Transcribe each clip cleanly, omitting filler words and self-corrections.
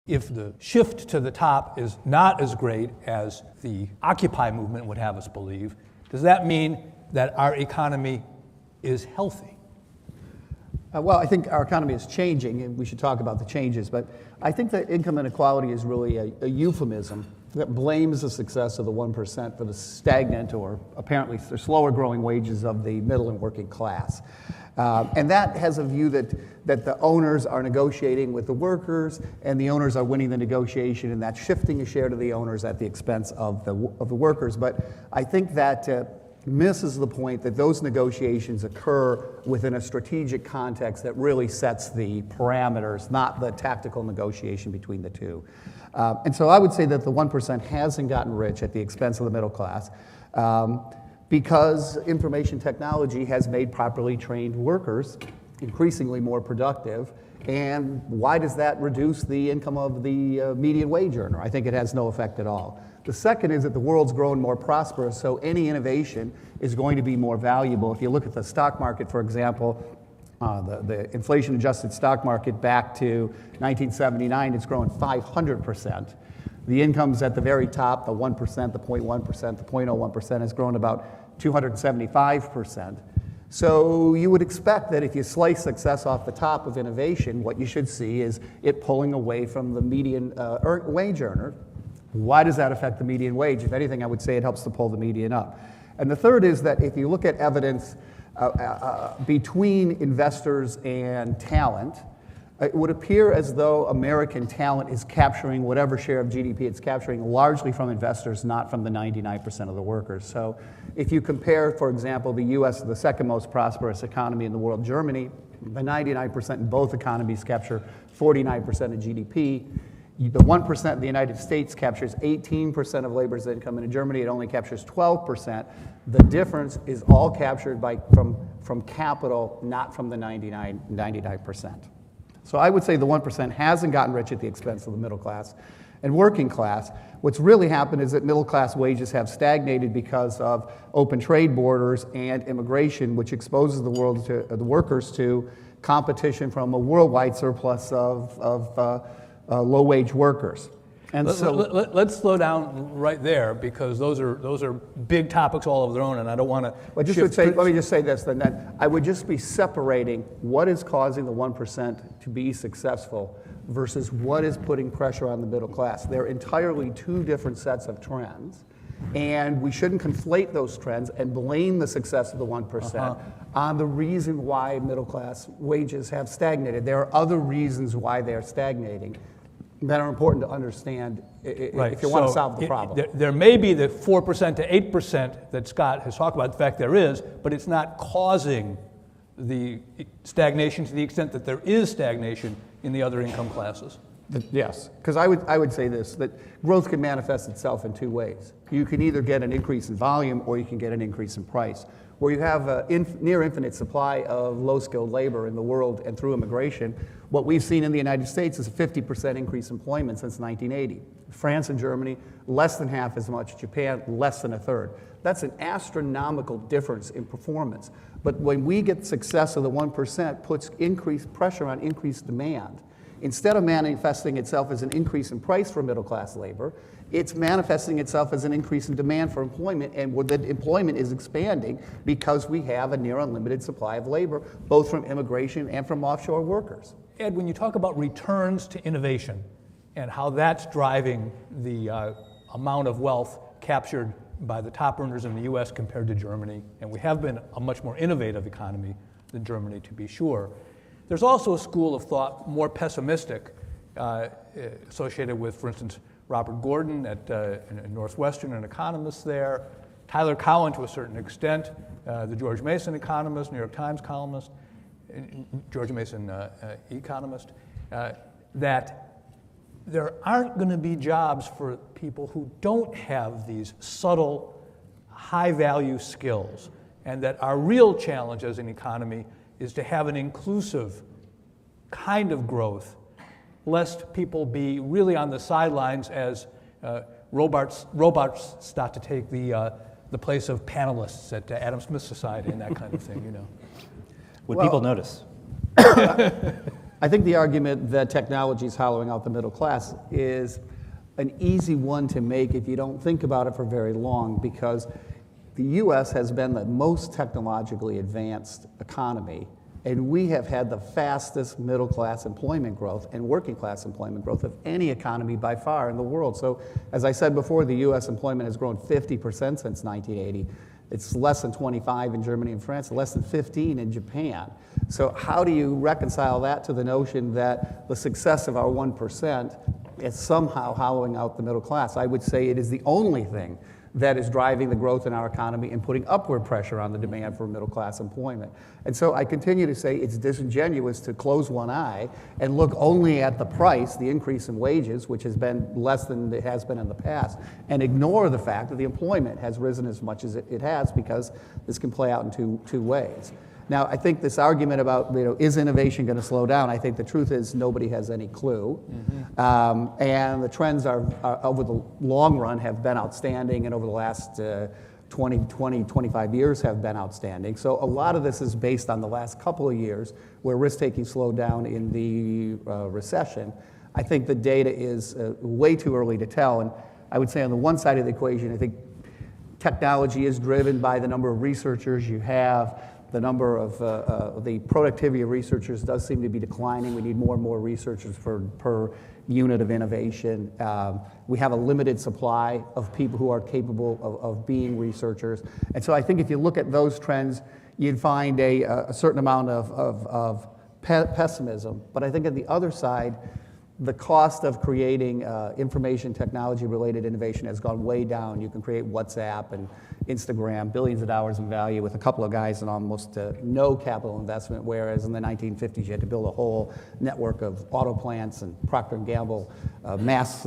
if the shift to the top is not as great as the Occupy movement would have us believe, does that mean that our economy is healthy? Well, I think our economy is changing, and we should talk about the changes, but I think that income inequality is really a euphemism that blames the success of the 1% for the stagnant or apparently slower growing wages of the middle and working class. And that has a view that the owners are negotiating with the workers, and the owners are winning the negotiation, and that's shifting a share to the owners at the expense of the workers. But I think that misses the point that those negotiations occur within a strategic context that really sets the parameters, not the tactical negotiation between the two. And so I would say that the 1% hasn't gotten rich at the expense of the middle class. Because information technology has made properly trained workers increasingly more productive. And why does that reduce the income of the median wage earner? I think it has no effect at all. The second is that the world's grown more prosperous, so any innovation is going to be more valuable. If you look at the stock market, for example, the inflation-adjusted stock market back to 1979, it's grown 500%. The incomes at the very top, the 1%, the 0.1%, the 0.01%, has grown about 275%. So you would expect that if you slice success off the top of innovation, what you should see is it pulling away from the median wage earner. Why does that affect the median wage? If anything, I would say it helps to pull the median up. And the third is that if you look at evidence between investors and talent, it would appear as though American talent is capturing whatever share of GDP it's capturing largely from investors, not from the 99% of the workers. So if you compare, for example, the US to the second most prosperous economy in the world, Germany, the 99% in both economies capture 49% of GDP. The 1% in the United States captures 18% of labor's income, and in Germany it only captures 12%. The difference is all captured from capital, not from the 99%. So I would say the 1% hasn't gotten rich at the expense of the middle class and working class. What's really happened is that middle class wages have stagnated because of open trade borders and immigration, which exposes the workers to competition from a worldwide surplus of low-wage workers. And let's slow down right there, because those are big topics all of their own, and I don't want to. Let me just say this. Then I would just be separating what is causing the 1% to be successful versus what is putting pressure on the middle class. They're entirely two different sets of trends, and we shouldn't conflate those trends and blame the success of the 1% on the reason why middle class wages have stagnated. There are other reasons why they're stagnating that are important to understand if you want to solve the problem. There may be the 4% to 8% that Scott has talked about. In fact, there is, but it's not causing the stagnation to the extent that there is stagnation in the other income classes. Yes, because I would say this, that growth can manifest itself in two ways. You can either get an increase in volume or you can get an increase in price. Where you have a near infinite supply of low-skilled labor in the world and through immigration, what we've seen in the United States is a 50% increase in employment since 1980. France and Germany, less than half as much. Japan, less than a third. That's an astronomical difference in performance. But when we get success of the 1%, puts increased pressure on increased demand. Instead of manifesting itself as an increase in price for middle-class labor, it's manifesting itself as an increase in demand for employment, and where the employment is expanding because we have a near unlimited supply of labor, both from immigration and from offshore workers. Ed, when you talk about returns to innovation and how that's driving the amount of wealth captured by the top earners in the US compared to Germany, and we have been a much more innovative economy than Germany, to be sure, there's also a school of thought more pessimistic associated with, for instance, Robert Gordon at Northwestern, an economist there, Tyler Cowen to a certain extent, the George Mason economist, New York Times columnist, George Mason economist, that there aren't going to be jobs for people who don't have these subtle, high-value skills, and that our real challenge as an economy is to have an inclusive kind of growth, lest people be really on the sidelines as robots start to take the place of panelists at Adam Smith Society and that kind of thing, you know. Would people notice? I think the argument that technology is hollowing out the middle class is an easy one to make if you don't think about it for very long, because the U.S. has been the most technologically advanced economy, and we have had the fastest middle-class employment growth and working-class employment growth of any economy by far in the world. So, as I said before, the U.S. employment has grown 50% since 1980. It's less than 25 in Germany and France, less than 15 in Japan. So how do you reconcile that to the notion that the success of our 1% is somehow hollowing out the middle class? I would say it is the only thing that is driving the growth in our economy and putting upward pressure on the demand for middle class employment. And so I continue to say it's disingenuous to close one eye and look only at the price, the increase in wages, which has been less than it has been in the past, and ignore the fact that the employment has risen as much as it has, because this can play out in two ways. Now, I think this argument about, is innovation going to slow down? I think the truth is nobody has any clue. And the trends are over the long run have been outstanding, and over the last 25 years have been outstanding. So a lot of this is based on the last couple of years where risk-taking slowed down in the recession. I think the data is way too early to tell. And I would say on the one side of the equation, I think technology is driven by the number of researchers you have. The number of the productivity of researchers does seem to be declining. We need more and more researchers per unit of innovation. We have a limited supply of people who are capable of being researchers. And so I think if you look at those trends, you'd find a certain amount of pessimism. But I think on the other side, the cost of creating information technology-related innovation has gone way down. You can create WhatsApp and Instagram, billions of dollars in value with a couple of guys and almost no capital investment, whereas in the 1950s you had to build a whole network of auto plants and Procter & Gamble mass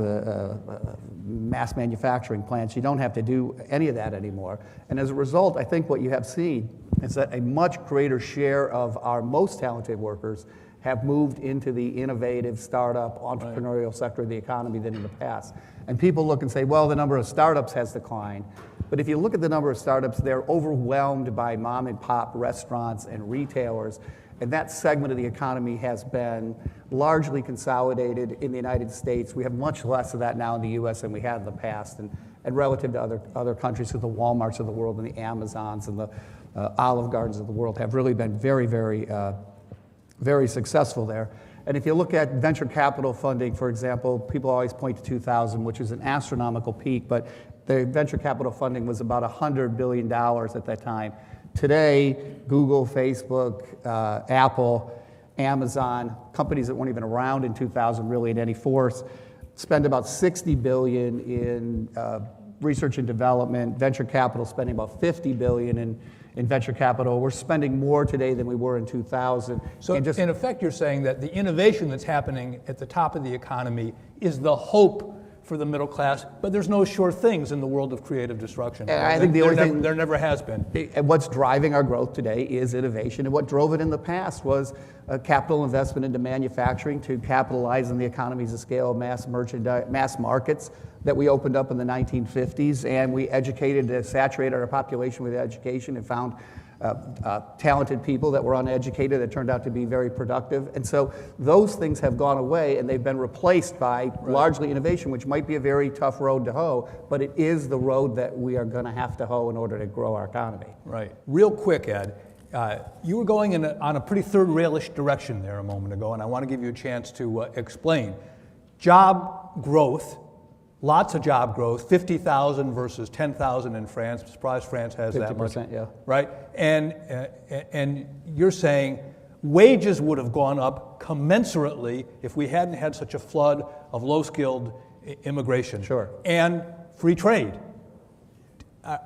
manufacturing plants. You don't have to do any of that anymore. And as a result, I think what you have seen is that a much greater share of our most talented workers have moved into the innovative, startup, entrepreneurial sector of the economy than in the past. And people look and say, well, the number of startups has declined. But if you look at the number of startups, they're overwhelmed by mom and pop restaurants and retailers. And that segment of the economy has been largely consolidated in the United States. We have much less of that now in the US than we had in the past. And relative to other countries, so the Walmarts of the world and the Amazons and the Olive Gardens of the world have really been very, very successful there. And if you look at venture capital funding, for example, people always point to 2000, which is an astronomical peak, but the venture capital funding was about $100 billion at that time. Today, Google, Facebook, Apple, Amazon, companies that weren't even around in 2000 really in any force, spend about $60 billion in research and development, venture capital spending about $50 billion in venture capital. We're spending more today than we were in 2000. So in effect, you're saying that the innovation that's happening at the top of the economy is the hope for the middle class, but there's no sure things in the world of creative destruction. And I think the only thing there never has been. And what's driving our growth today is innovation, and what drove it in the past was capital investment into manufacturing to capitalize on the economies of scale of mass markets that we opened up in the 1950s, and we educated, saturated our population with education and found talented people that were uneducated that turned out to be very productive. And so those things have gone away, and they've been replaced by largely innovation, which might be a very tough road to hoe, but it is the road that we are going to have to hoe in order to grow our economy. Right. Real quick, Ed, you were going on a pretty third rail-ish direction there a moment ago, and I want to give you a chance to explain. Job growth, lots of job growth, 50,000 versus 10,000 in France. I'm surprised France has that much. 50%, yeah. Right? And you're saying wages would have gone up commensurately if we hadn't had such a flood of low-skilled immigration. Sure. And free trade.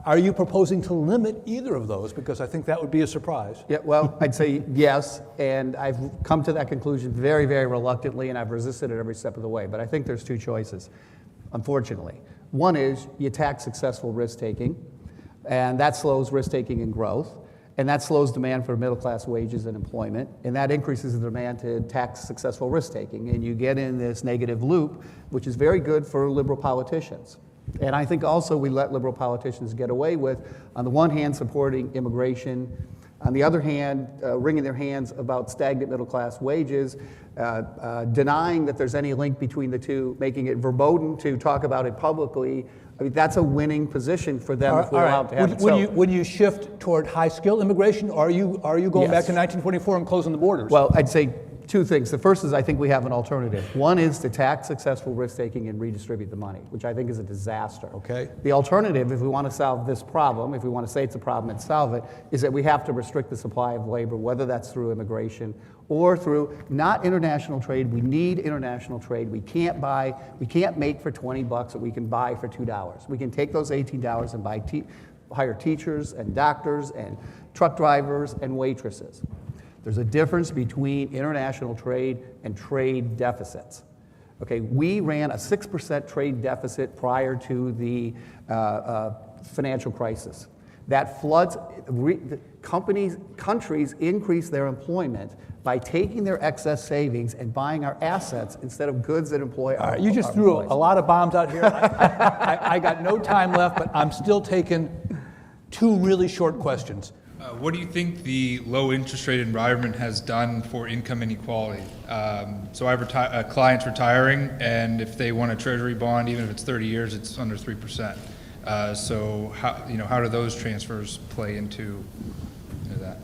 Are you proposing to limit either of those? Because I think that would be a surprise. Yeah, well, I'd say yes, and I've come to that conclusion very, very reluctantly, and I've resisted it every step of the way. But I think there's two choices, unfortunately. One is you tax successful risk-taking, and that slows risk-taking and growth, and that slows demand for middle-class wages and employment, and that increases the demand to tax successful risk-taking, and you get in this negative loop, which is very good for liberal politicians. And I think also we let liberal politicians get away with, on the one hand, supporting immigration, On the other hand, wringing their hands about stagnant middle class wages, denying that there's any link between the two, making it verboten to talk about it publicly. I mean, that's a winning position for them if we're allowed to have it. Would you shift toward high-skill immigration, or are you going back to 1924 and closing the borders? Well, I'd say two things. The first is I think we have an alternative. One is to tax successful risk-taking and redistribute the money, which I think is a disaster. Okay. The alternative, if we want to solve this problem, if we want to say it's a problem and solve it, is that we have to restrict the supply of labor, whether that's through immigration or through not international trade. We need international trade. We can't make for $20 what we can buy for $2. We can take those $18 and hire teachers and doctors and truck drivers and waitresses. There's a difference between international trade and trade deficits. Okay, we ran a 6% trade deficit prior to the financial crisis. That floods, countries increase their employment by taking their excess savings and buying our assets instead of goods that employ our You just threw a lot of bombs out here. I got no time left, but I'm still taking two really short questions. What do you think the low interest rate environment has done for income inequality? So I have clients retiring, and if they want a treasury bond, even if it's 30 years, it's under 3%. So how do those transfers play into that?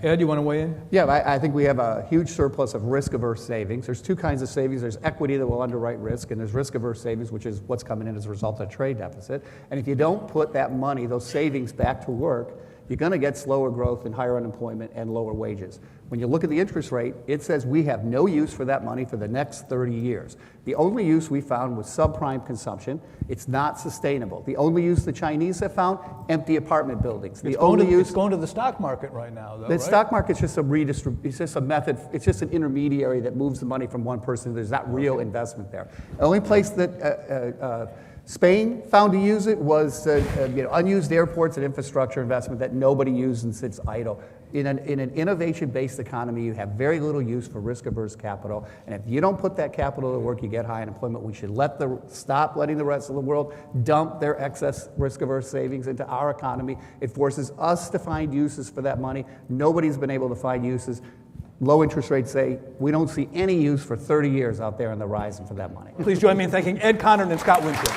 Ed, you want to weigh in? Yeah, I think we have a huge surplus of risk-averse savings. There's two kinds of savings. There's equity that will underwrite risk, and there's risk-averse savings, which is what's coming in as a result of trade deficit. And if you don't put that money, those savings, back to work, you're going to get slower growth and higher unemployment and lower wages. When you look at the interest rate, it says we have no use for that money for the next 30 years. The only use we found was subprime consumption. It's not sustainable. The only use the Chinese have found, empty apartment buildings. It's going to the stock market right now, though, The right? stock market's just it's just a method, it's just an intermediary that moves the money from one person. There's not real investment there. The only place that Spain found to use it was unused airports and infrastructure investment that nobody used and sits idle. In an innovation-based economy, you have very little use for risk-averse capital, and if you don't put that capital to work, you get high unemployment. We should stop letting the rest of the world dump their excess risk-averse savings into our economy. It forces us to find uses for that money. Nobody's been able to find uses. Low interest rates say we don't see any use for 30 years out there on the horizon for that money. Please join me in thanking Ed Conard and Scott Winship.